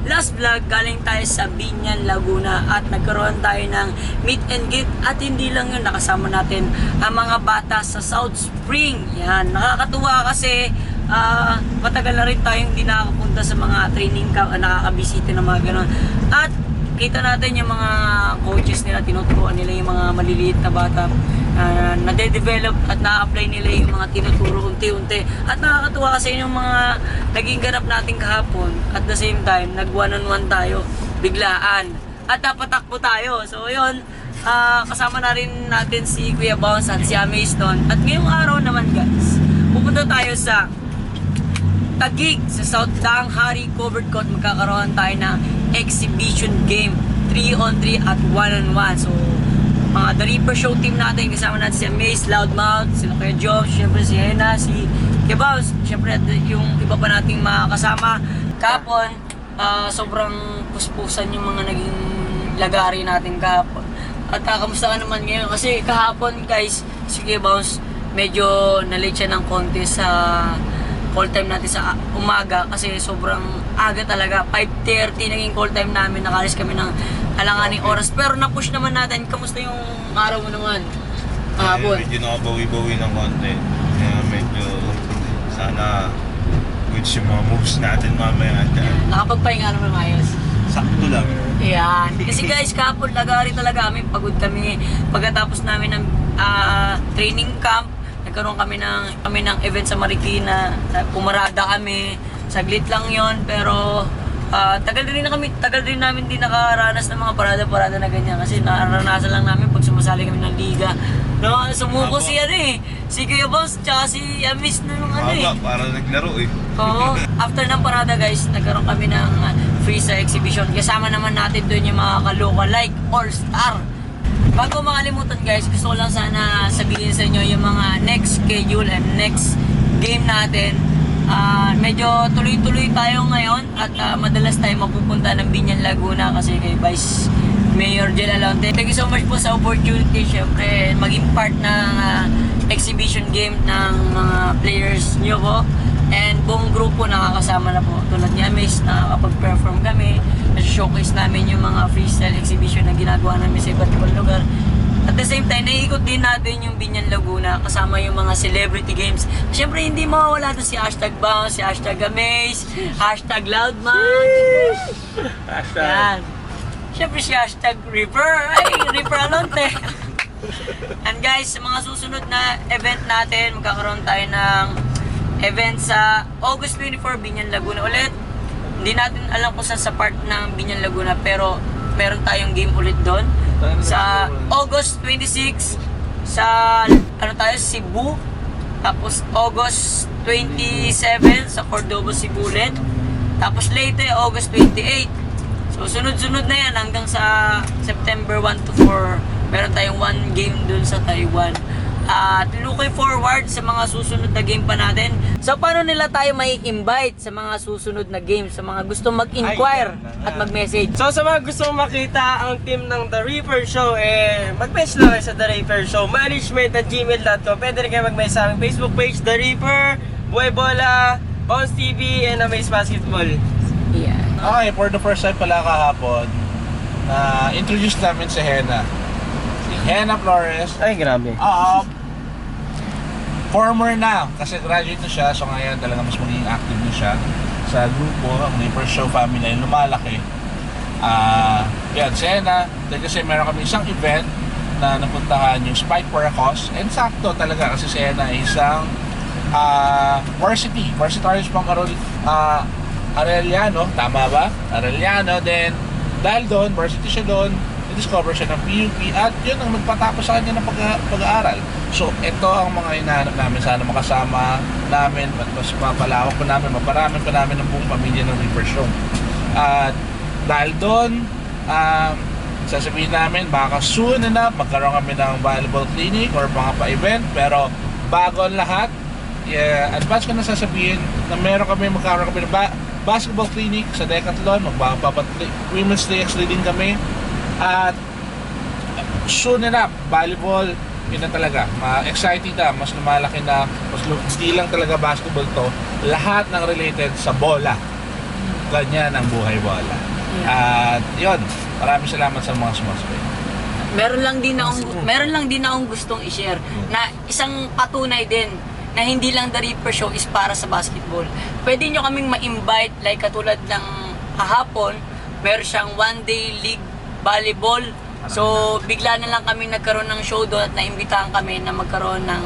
last vlog, galing tayo sa Biñan, Laguna at nagkaroon tayo ng meet and greet at hindi lang yun, nakasama natin ang mga bata sa South Spring. Yan, nakakatuwa kasi matagal na rin tayong hindi nakakapunta sa mga training camp, nakakabisita ng mga gano'n. At kita natin yung mga coaches nila, tinuturuan nila yung mga maliliit na bata, nade-develop at na-apply nila yung mga tinuturo unti-unti. At nakakatuwa kasi yung mga naging ganap natin kahapon. At the same time, nag-one-on-one tayo, biglaan. At napatakbo tayo. So yun, kasama na rin natin si Kuya Bounce at si Amaze doon. At ngayong araw naman guys, pupunta tayo sa Taguig, sa South Daang Hari Covered Court. Magkakaroon tayo ng exhibition game, 3-on-3 at 1-on-1. So mga The Reaper Show team natin, kasama natin si Amaze, Loudmouth, si Kuya Job, syempre si Hena, si Kuya Bounce, syempre yung iba pa nating mga kasama. Kahapon, sobrang puspusan yung mga naging lagari natin kahapon. At kamusta ka naman ngayon? Kasi kahapon guys, si Kuya Bounce medyo na-late siya ng konti sa call time natin sa umaga kasi sobrang aga talaga. 5:30 naging call time namin, nakalis kami ng alanganing oras. Pero na-push naman natin. Kamusta yung araw mo naman? Kahapon? Medyo nakabawi-bawi ng konti. Kaya medyo sana goods yung mga moves natin mamaya. Nakapagpahinga naman ayos. Sakto lang. Yan. Kasi guys, kahapon lagari talaga kami. Pagod kami. Pagkatapos namin ng training camp, nagkaroon kami ng event sa Marikina. Pumarada kami. Saglit lang yon, pero tagal din namin din nakaranas ng mga parada-parada na ganyan kasi naranasan lang namin pag sumasali kami ng liga. No, sumuko si si Kuya Boss tsaka si Amis na nung para naglaro eh. Oo. After ng parada guys, nagkaroon kami ng freestyle exhibition. Kasama naman natin doon yung mga kaloka like All-Star. Bago makalimutan guys, gusto ko lang sana sabihin sa inyo yung mga next schedule and next game natin. Medyo tuloy-tuloy tayo ngayon at madalas tayo mapupunta ng Biñan, Laguna kasi kay Vice Mayor Jel Alonte. Thank you so much po sa opportunity, syempre maging part ng exhibition game ng mga players nyo po. And buong grupo nakakasama na po. Tulad ni Amaze, nakakapag-perform kami. Showcase namin yung mga freestyle exhibition na ginagawa namin sa iba't ibang lugar. At the same time, naiikot din natin yung Biñan, Laguna kasama yung mga celebrity games. Siyempre, hindi mawawala doon si #Bounce, si #Amaze, #Loudmouth. Yan. Siyempre si #Reaper. Ay, Reaper Alonte. And guys, sa mga susunod na event natin, magkakaroon tayo ng event sa August 24, Biñan, Laguna ulit. Hindi natin alam kung saan sa part ng Biñan, Laguna, pero meron tayong game ulit doon. Sa August 26 sa Cebu. Tapos August 27 sa Cordoba, Cebu ulit. Tapos later August 28. So sunod-sunod na yan hanggang sa September 1 to 4. Meron tayong one game dun sa Taiwan. At looking forward sa mga susunod na game pa natin. So paano nila tayo may invite sa mga susunod na games, sa mga gusto mag-inquire at mag-message? So sa mga gusto makita ang team ng The Reaper Show, mag-message lang kayo sa The Reaper Show management@gmail.com. Pwede rin kayo mag-message sa aming Facebook page, The Reaper, Buhay Bola, Bounce TV, and Amaze Basketball. Yeah. Okay, for the first time pala kahapon, introduce namin si Hena. Si Hena Flores. Ay, grabe. Former na, kasi graduate na siya, so ngayon talaga mas magiging active na siya sa grupo, ang Reaper Show family na lumalaki. Yan, si Hena, kasi meron kami isang event na napuntahan yung Spike for a Cause, and sakto talaga kasi si Hena ay isang varsity Pangkarol Arellano, tama ba? Arellano, then dahil doon, varsity siya doon, discover siya ng PUP at yun ang nagpatapos sa kanya ng pag-aaral. So ito ang mga hinahanap namin, sana makasama namin at mas mapalawak pa namin, maparami pa namin ang buong pamilya ng Reaper Show. At dahil doon, sasabihin namin baka soon enough magkaroon kami ng volleyball clinic or mga pa-event, pero bago ang lahat, advance ko na sasabihin na magkaroon kami ng basketball clinic sa Decathlon, Women's DX din kami. At soon enough, volleyball, yun na talaga, exciting na, mas lumalaki na, hindi lang talaga basketball to, lahat ng related sa bola. ganyan ang buhay bola. At yun, maraming salamat sa mga sumasabay. Meron lang din akong gustong i-share na isang patunay din na hindi lang The Reaper Show is para sa basketball. Pwede nyo kaming ma-invite like katulad ng kahapon, meron siyang one-day league volleyball. So, bigla na lang kami nagkaroon ng show doon at naimbitahan kami na magkaroon ng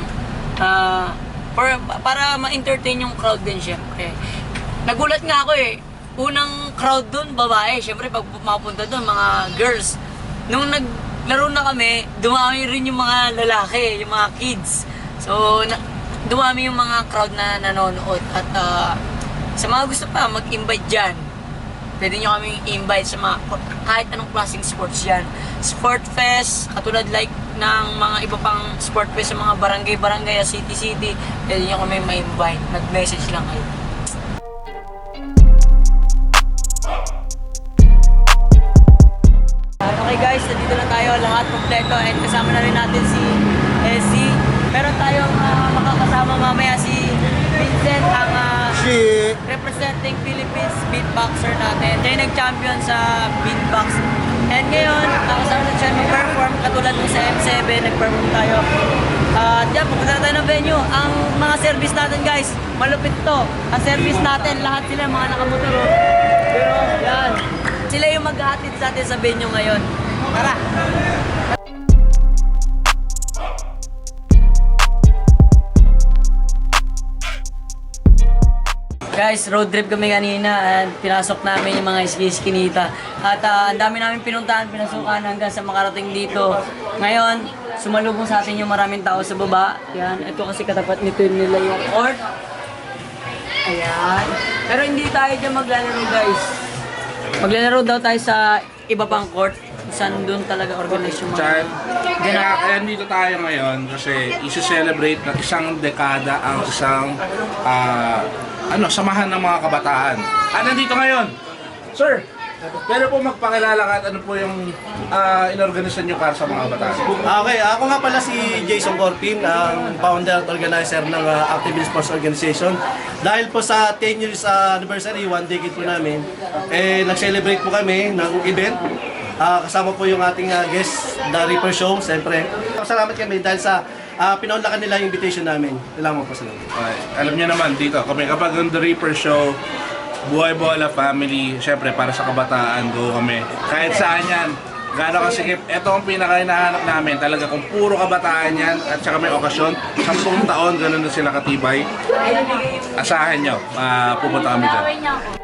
para ma-entertain yung crowd din syempre. Nagulat nga ako eh. Unang crowd doon, babae. Syempre, pag mapunta doon, mga girls. Nung naglaro na kami, dumami rin yung mga lalaki, yung mga kids. So, dumami yung mga crowd na nanonood. At sa mga gusto pa, mag-invite dyan. Pwede nyo kami invite sa mga kahit anong klaseng sports yan. Sport fest, katulad like ng mga iba pang sport fest sa mga barangay-barangay, city-city, pwede nyo kami ma-invite. Nag-message lang kayo. Okay guys, nandito na tayo lahat kompleto and kasama na rin natin si Essie. Meron tayong makakasama mamaya si Vincent, ang representing Philippines beatboxer natin. Siya yung nag-champion sa beatbox. And ngayon, kasama na siya mag-perform katulad ng sa M7, nag-perform tayo. At yan, pupunta na tayo ng venue. Ang mga service natin guys, malupit to. Ang service natin, lahat sila mga nakamotoro. Pero yan, sila yung maghahatid sa atin sa venue ngayon. Tara! Guys, road trip kami kanina at pinasok namin yung mga iskinita. At ang dami namin pinuntahan, pinasukan hanggang sa makarating dito. Ngayon, sumalubong sa atin yung maraming tao sa baba. Yan, ito kasi katapat nito nila yung court. Ayan. Pero hindi tayo dyan maglalaro guys. Maglalaro daw tayo sa iba pang court. Saan doon talaga organize yung mga Kaya dito tayo ngayon kasi isi-celebrate ng isang dekada ang isang samahan ng mga kabataan. Nandito ngayon, sir, pero po magpakilala ka at ano po yung inorganisan nyo para sa mga kabataan. Okay, ako nga pala si Jason Corpin, ang founder at organizer ng Activist Sports Organization. Dahil po sa 10 years anniversary, 1 decade po namin, nag-celebrate po kami ng event. Kasama po yung ating guest, The Reaper Show, siyempre. Salamat kami dahil sa pinaunlakan nila yung invitation namin. Kailangan mo po salamat. Okay. Alam niyo naman dito, kapag ang The Reaper Show, Buhay Bola Family, syempre para sa kabataan, go kami. Kahit saan yan, gano'n kasikip. Ito ang pinaka-hinahanap namin. Talaga kung puro kabataan yan at saka may okasyon, 10 taon, gano'n na sila katibay. Asahan nyo, pupunta kami dyan.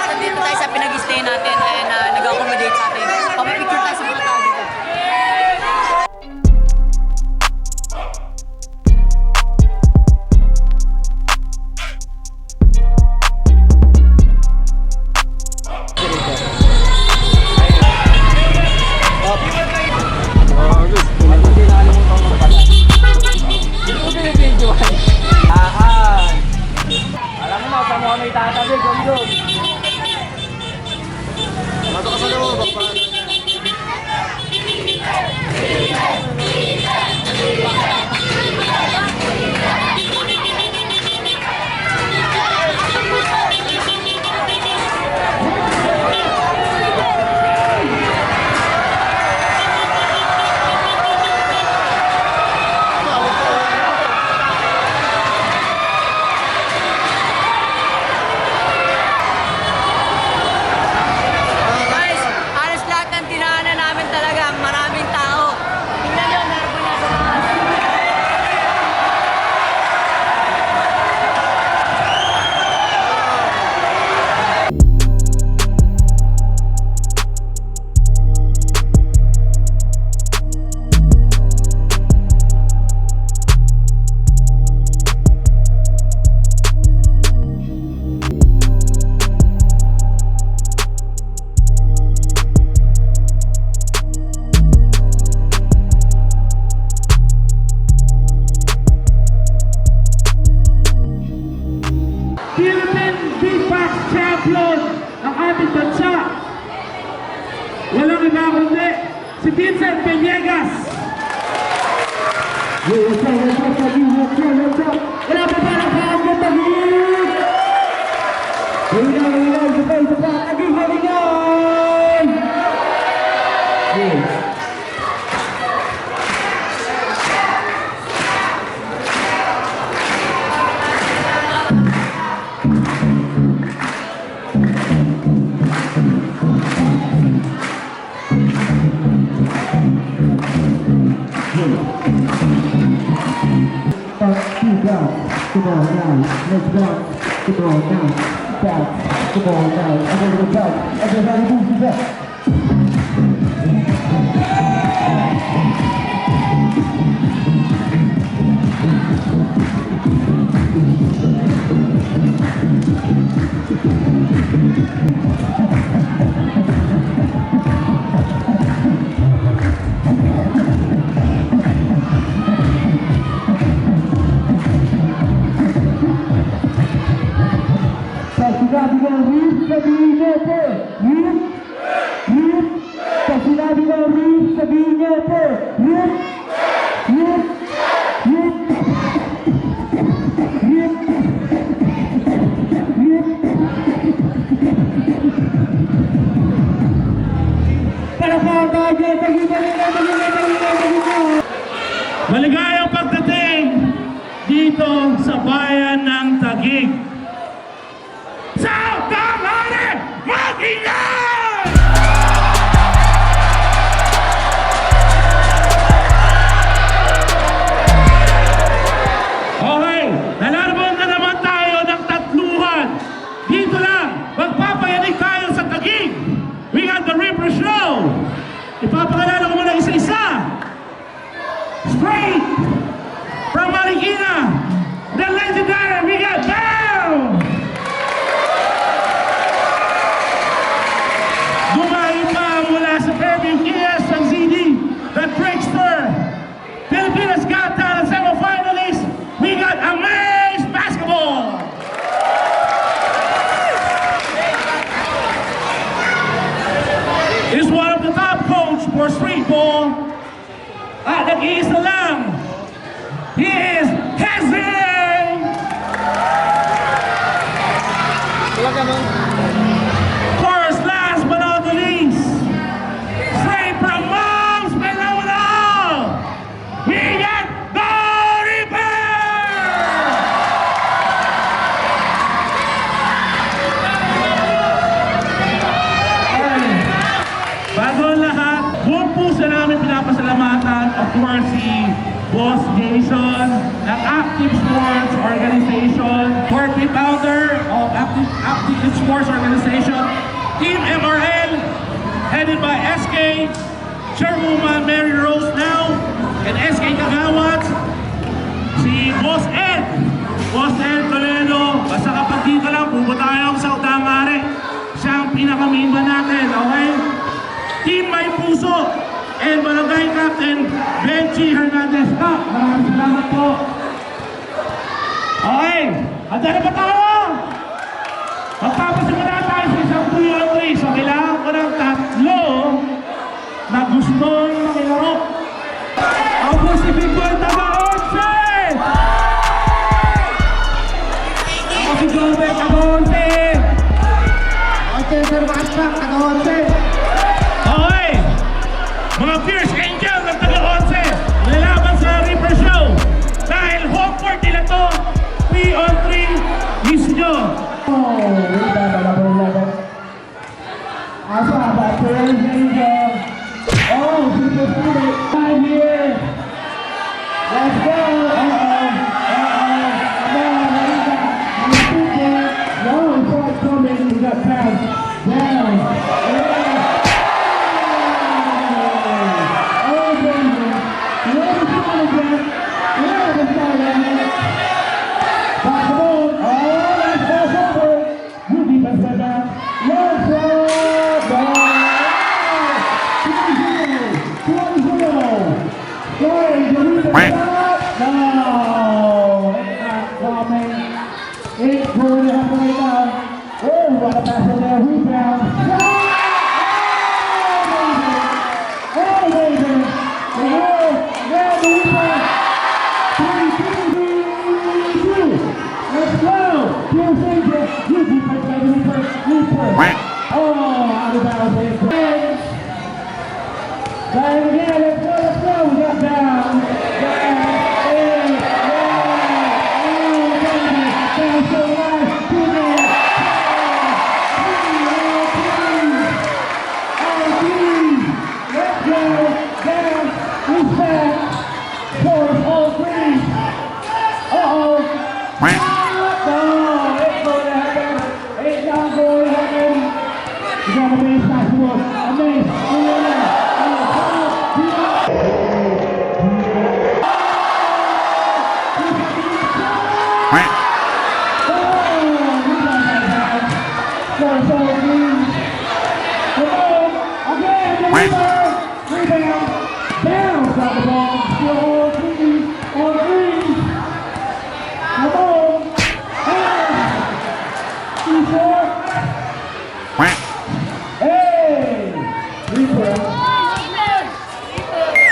Nandito tayo sa pinag-stay natin and nag-accommodate sa atin. Papapicture tayo sa Vincent Villegas. Wala pa ba ng kaagad Taguig? Isa pa, Taguig galingan! Come on now, let's go. Come on now, back. Come on now, everybody back. Everybody move it back. Sinabi ko, read, sabihin niyo po. Read, read. Pag sinabi ko, read, sabihin niyo po. Read, read, read. Read, read. Palakpakan tayo, tagibalik. Maligayang pagdating dito sa bayan ng Taguig. Sa tanghali, mag-ingat! Okay, nalarabon na naman tayo ng tatluhan. Dito lang, magpapayanig tayo sa Taguig. We got the Reaper Show. Ipapakalala ko muna isa-isa. Straight from Marikina, the legendary, we got Bam! Gumayi pa mula sa Fairview ES ng ZD, the Trickster. Pilipinas Got Talent semifinalist, we got Amaze Basketball. Is one of the top coach for streetball. At nag-iisa lang, he is Hezzy! Course, last but not the least, straight from Mom's Phenomenal, we got the Reaper! Bago ang lahat, buong puso namin pinapasalamatan, of course, si Boss Jason ng Active Sports Organization, corporate founder of Active Sports Organization, Team MRL, headed by SK, Chairwoman Mary Rose now, and SK Kagawad, si Boss Ed Toledo. Basta kapag dito lang, pupunta tayo sa Udangare. Siya ang pinaka-main ba natin, okay? Team May Puso and Barangay Captain Benji Hernandez. Maraming salamat po. Okay, handa na ba tayo? Magpapasimula tayo sa isang 3-on-3. So kailangan ko ng tatlo na gustong makilaro. Ako si Big Boy Taga-11! Ako si Gilbert Taga-11! Ako si Sir Matrak Taga-11! Okay! Mga Fierce Angel ng Taga-11 lalaban sa Reaper Show. Dahil home court nila to, 3-on-3, miss nyo. Asa ba? Fierce Angel. Oh, super spirit. 5 here. Let's go. We got pass. Down. It's going to happen right now. Oh, what a pass in there. Rebound. Oh,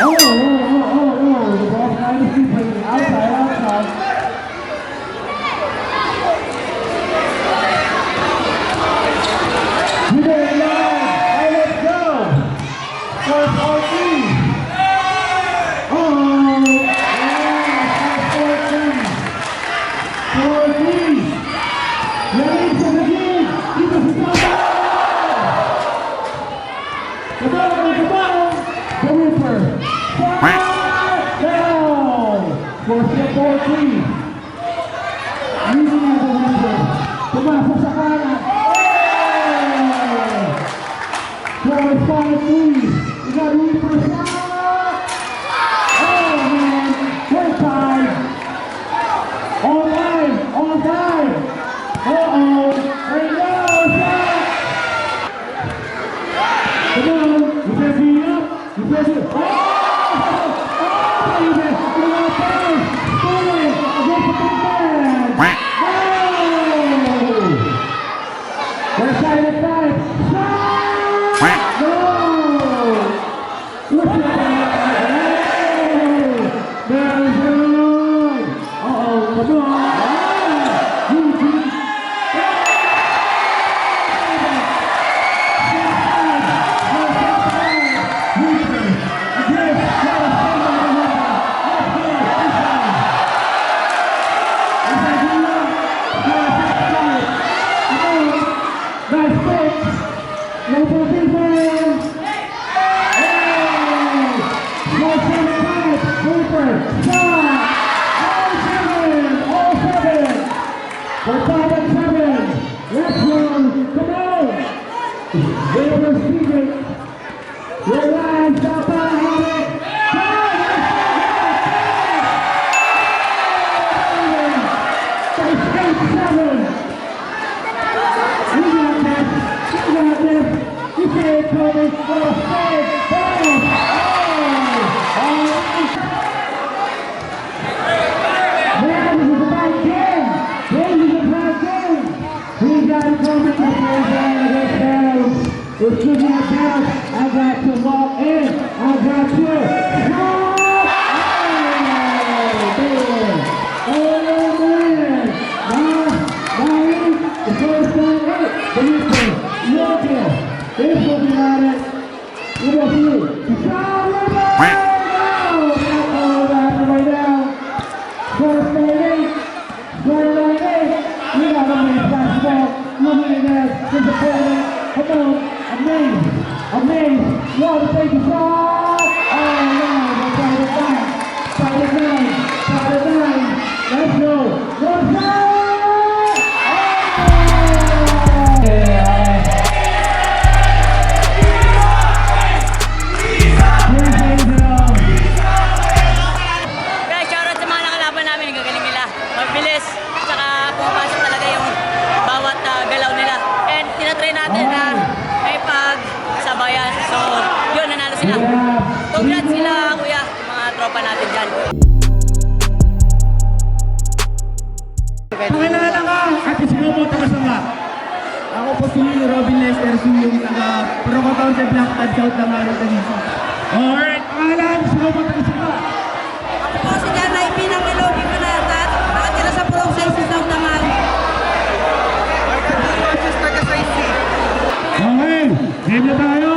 The ball kind of slipping outside. Let's go. First ball three. Ready for the game. Keep us Come on. The Reaper. Down. For step 14. Using the Reaper. Tumasok sa kanan. For 5-3. We got Reaper shot. Oh man. First time. On time. Uh-oh. There you go. Shot. Come on. You better be up. You better. Oh, baby. Come on, boys. Against the big man. No. We're side at 5. Shot. No. Look at that. There's one. Uh-oh. Come on. We're tied at 7. Let's go. Come on. We're receiving. We're live. Stop on it. You can't tell me for a save. Man, this is a bad game. This is a bad game. We got it coming to the We're shooting it down. I got to walk in. I got to shot. Oh, man. The first time out. The Reaper. This will be on it. It will be. Shot. Right now. First 38. We got a man basketball. Looking at that. Disappointed. Come on. Amaze. Want to take a shot. Oh, no. Try to 9. Let's go. One shot. Guys, shoutout sa mga nakalaban namin. Gagaling nila. Mabilis. Tsaka pumapasok talaga yung bawat galaw nila. And tinatry natin na may pagsabayan. So, yun, nanalo sila. Congrats sila, kuya. Mga tropa natin dyan. Pakilala ka! At sino mo taga-sanga? Ako po si Robin Lester, yung taga-Procotown sa Black Tag South ng Arita. Alright, pangalan, sino mo taga-sanga? Ako po si Janay Pinang Melody Panatat, nakatira sa Purong Saisi South naman. Okay, game na tayo.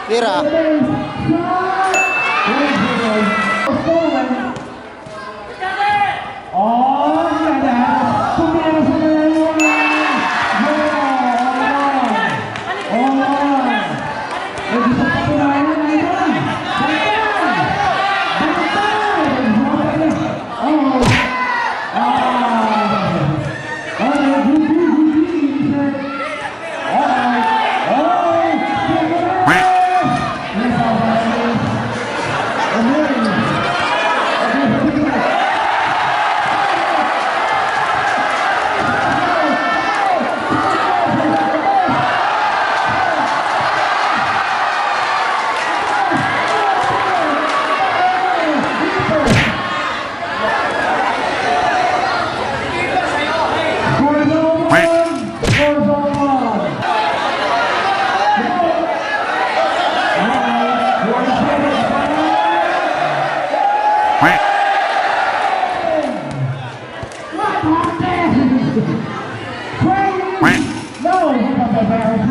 Tira. Oh, yeah,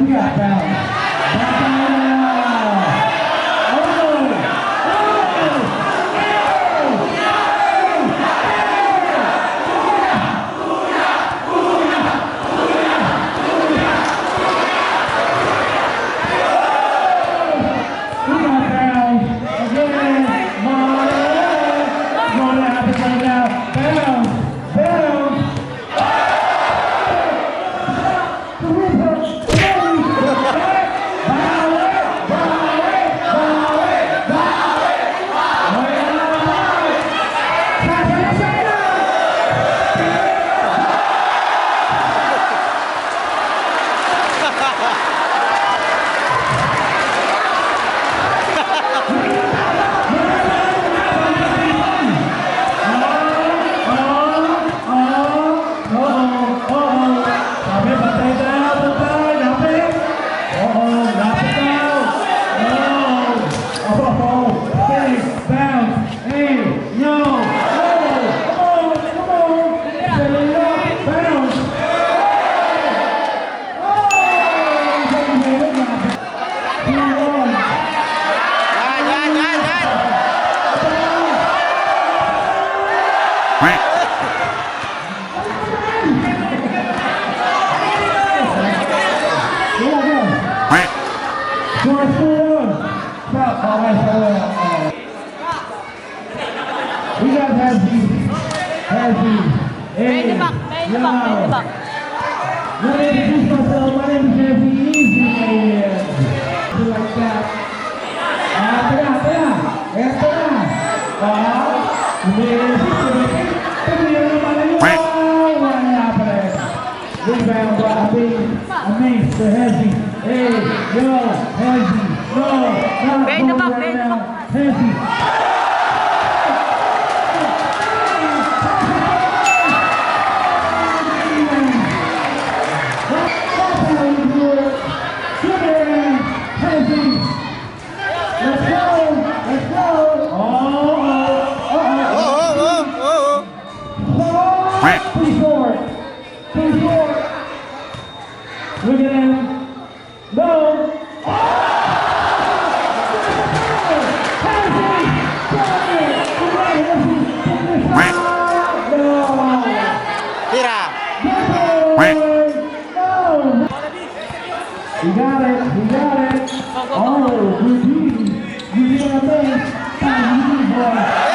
we got bounce. Back down. We got Hezzy. Hey, yo. Let me introduce myself. My name is Hezzy Easy. Like that. Tengah. Ito na. Rebound by Amin to Hezzy. Hey, yo, Hezzy. No, not Bend the back, right bend the now. back. Hezzy. Look at him. No. You got it. Oh, good easy. You know what I mean? Time boy.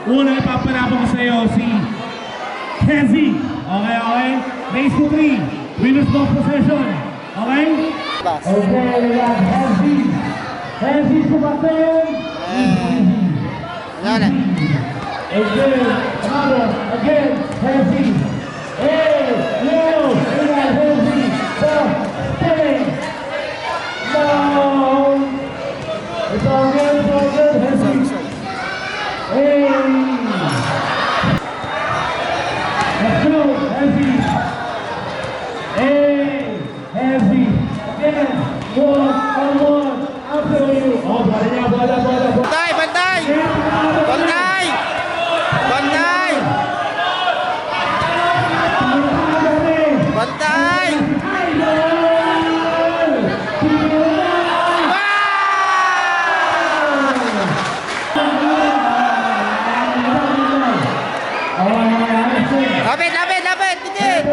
Unang ipapanapan ko sa iyo si Kenzie. Okay, okay? Race to 3. Winners ball possession. Okay? Okay, we got Kenzie. Kenzie sumatin. Wala na. Again, another, again, Kenzie. Hey, Leo, we got Kenzie. So, spinning. No. It's all good, Kenzie. Hey. Let's go, Kenzie. Hey, Kenzie. Again, one. I'll show you. Oh, bola. Bantay! Bantay! Bantay! Bantay! Bantay! Lapit! Tingin!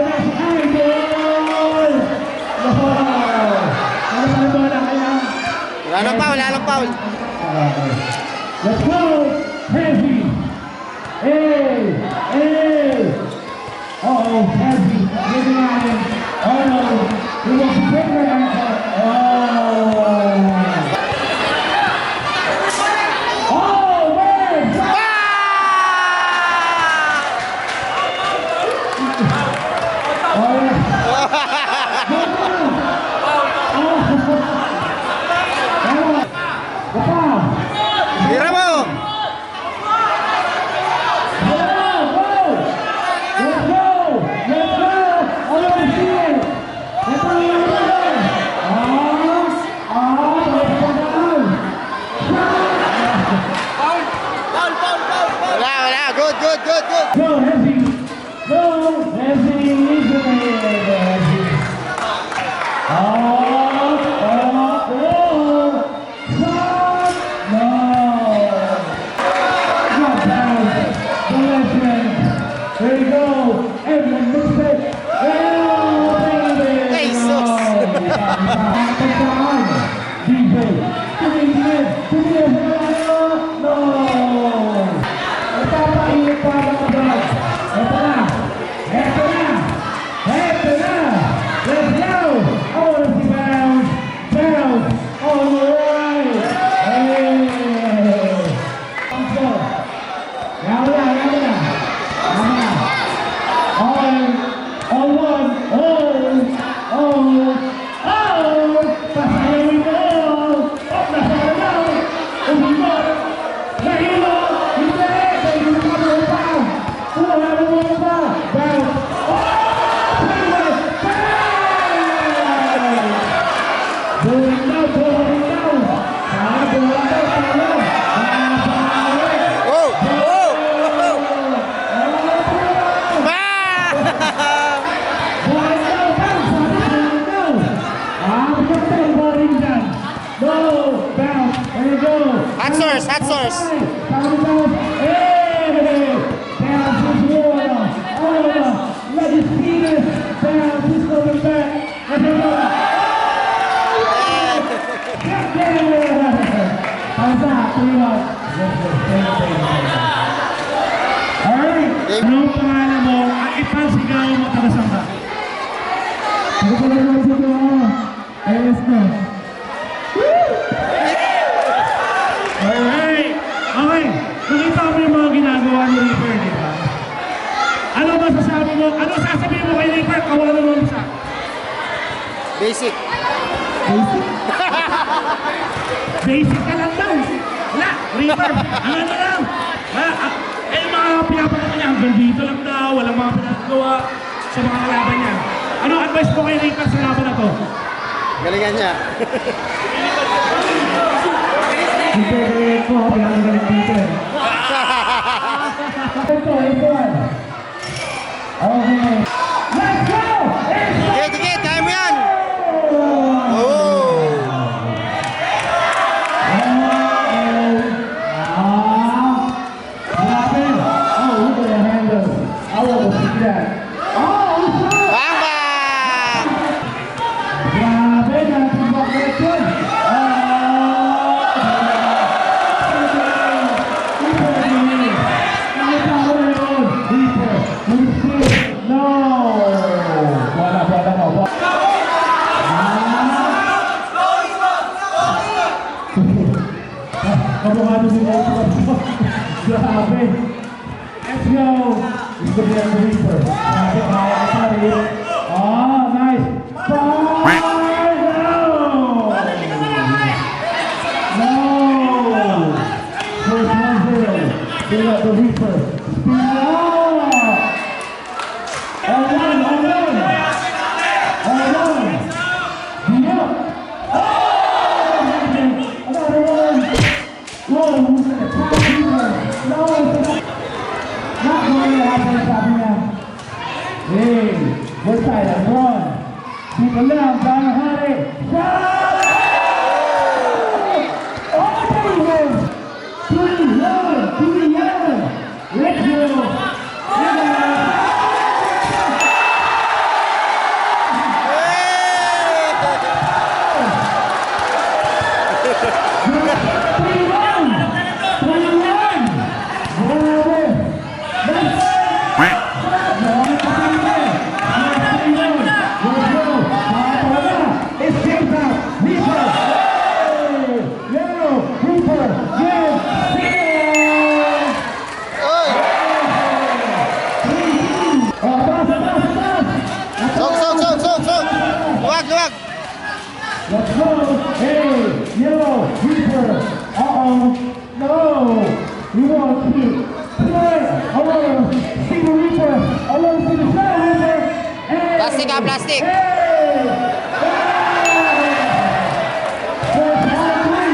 Wala nang foul. Let's go, Heavy. Hey. Uh-oh, Heavy. Getting on him. Oh, he wants to take her ankle. Oh, man. Tira mo! Wala. Good. Go, Heavy. Go, Heavy. Heavy. There you go. Everyone mix it. Oh, baby. Jesus. DJ. No. Nagpapainit pa ng vlog. Ito na. Let's go. I want to see bounce. All right. Hey. Let's go. Now. On one. Pasayawin mo. Nasaraw. Umimot. Nahilo. Hindi. Hindi pa. Wala mo pa. Bounce. Going down. Hot source. Anong pangalan mo? Ang ipansigaw mo tagasang ka? Ano pa lang sa ito? Ayos na. Alright. Okay. Nakita mo yung mga ginagawa ni Reaper, di ba? Ano masasabi mo? Ano sasabihin mo kay Reaper? Kawalan mo siya. Basic. Basic ka lang daw. Wala. Reaper. Ang ano lang. Eh, mga pinapakita niya, hanggang dito lang daw, walang mga pinagawa sa mga kalaban niya. Ano advice mo kay Reaper sa laban na to? Galingan niya. Hindi, ko, pinakagaling dito eh. Ito. Okay. Let's go! Dikit, kaya mo yan! ano nila ito. Grabe. Let's go. It's the Reaper. Grabe, kaya ka pa rin. Ah, nice. Fire! No! First 1-0. Still at the Reaper. Speed up! All one, all one. All one. Beat up. Oh! Another one. Whoa, who's in the top Reaper? No, not going to happen, sabi niya. Hey, good side, and one. Keep it down, down the honey. Shot! Oh, there you go. 3-1. Let's go. Sog. Luwag. Let's go! Hey, yellow, Reaper. Uh-oh. No. We want to play. I want to see the Reaper. I want to see the Shadow Reaper. Hey. Plastic ah, plastic. Hey. First one,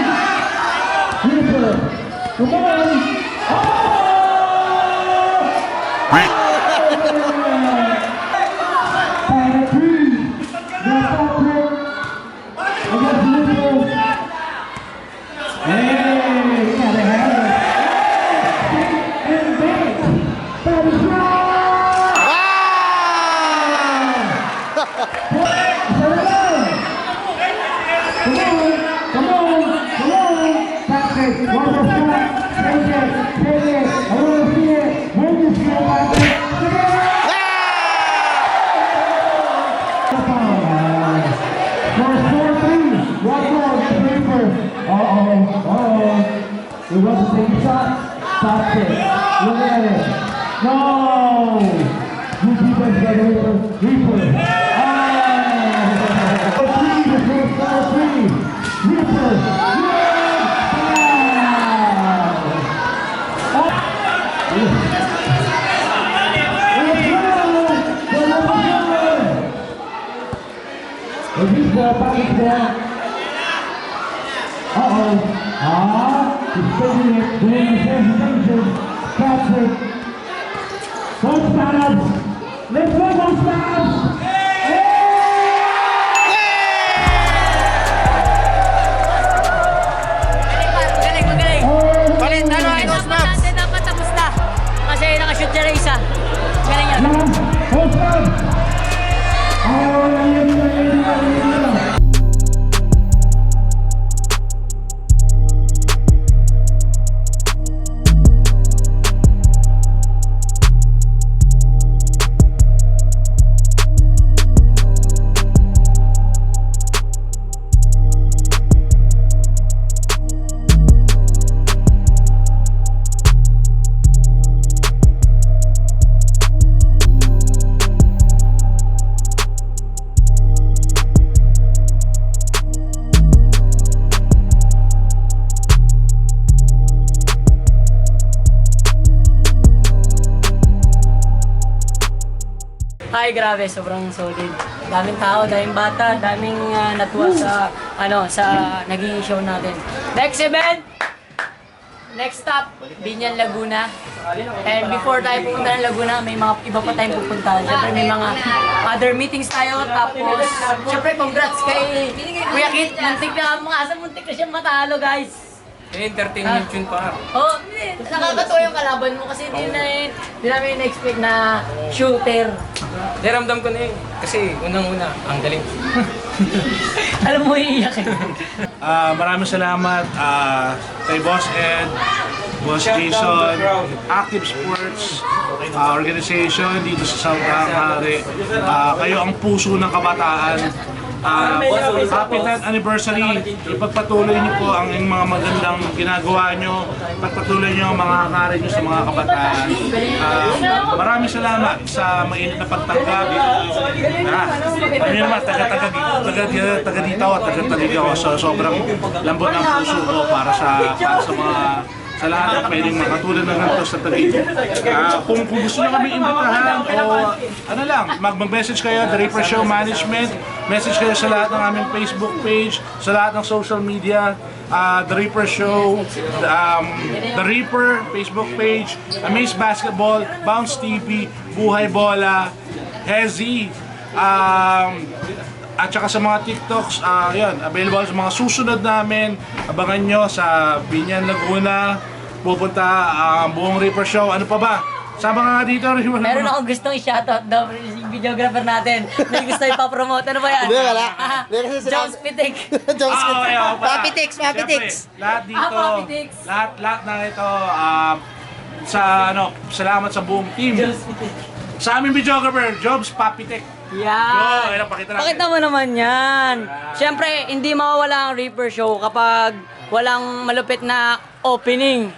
Reaper. Come on. Oh! Final three. It was the same shot. Stop it. Look at it. No! You keep us get Reaper. Ah! 3, the first foul 3. Reaper. Uh-oh. He's taking it, doing the hesitation. Patrick. Both sides. Let's go, both sides. Magaling. Palit, ano ay Dapat natin, dapat tapos na. Kasi nakashoot siya na isa. Galing yan. Both sides. Ay, grabe, sobrang solid. Daming tao, daming bata, daming natuwa sa sa naging show natin. Next event! Next stop, Binyan, Laguna. And before tayo pupunta ng Laguna, may mga iba pa tayong pupuntahan. Siyempre may mga other meetings tayo. Tapos, siyempre congrats kay Kuya Kit. Muntik na siyang matalo, guys. Entertainment yun pa. Oh, nakakatuwa yung kalaban mo kasi hindi namin na-expect na shooter. Naramdam ko na yun. Kasi unang-una, ang galing. Alam mo, iiyak eh. Maraming salamat kay Boss Ed, Boss Jason, Active Sports Organization dito sa South Hari. Kayo ang puso ng kabataan. Happy 10th anniversary. Ipagpatuloy niyo po ang inyong mga magandang ginagawa niyo. Ipagpatuloy niyo ang mga hangarin niyo sa mga kabataan. Maraming salamat sa mainit na pagtanggap. Ano naman, taga dito at taga-talig ako. So, sobrang lambot ng puso ko para sa sa lahat ng pwedeng makatulad na ganito sa Taguig. Kung gusto nyo kami imbitahan o ano lang, mag-message kayo, The Reaper Show Management, message kayo sa lahat ng aming Facebook page, sa lahat ng social media, The Reaper Show, The Reaper Facebook page, Amaze Basketball, Bounce TV, Buhay Bola, Hezi, at saka sa mga TikToks, yun, available sa mga susunod namin. Abangan nyo sa Binyan, Laguna. Pupunta ang buong Reaper Show. Ano pa ba? Sama ka nga dito. Meron akong gustong i-shoutout daw yung videographer natin. May gusto ipapromote. Ano ba yan? Hindi, wala. Hindi, kasi sila- Jones Pitik. Jones Pitik. Okay, Papi Tix, Papi Tix. Siyempre, lahat dito, Papi Tix. lahat na ito, salamat sa buong team. Sa aming videographer, Jobs Papitek. Yan. Ayun, pakita natin. Pakita mo naman yan. Siyempre, hindi mawawala ang Reaper Show kapag walang malupit na opening.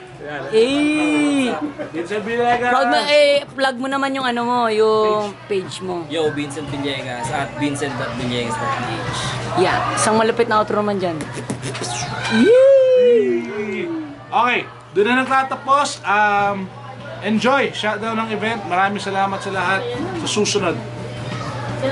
Vincent Villegas. Proud mo, plug mo naman yung ano mo, yung page mo. Yo, Vincent Villegas at vincent.villegas.ph. Yan, isang malupit na outro naman dyan. Okay, doon na nagtatapos. Enjoy shutdown ng event. Maraming salamat sa lahat. Sa susunod.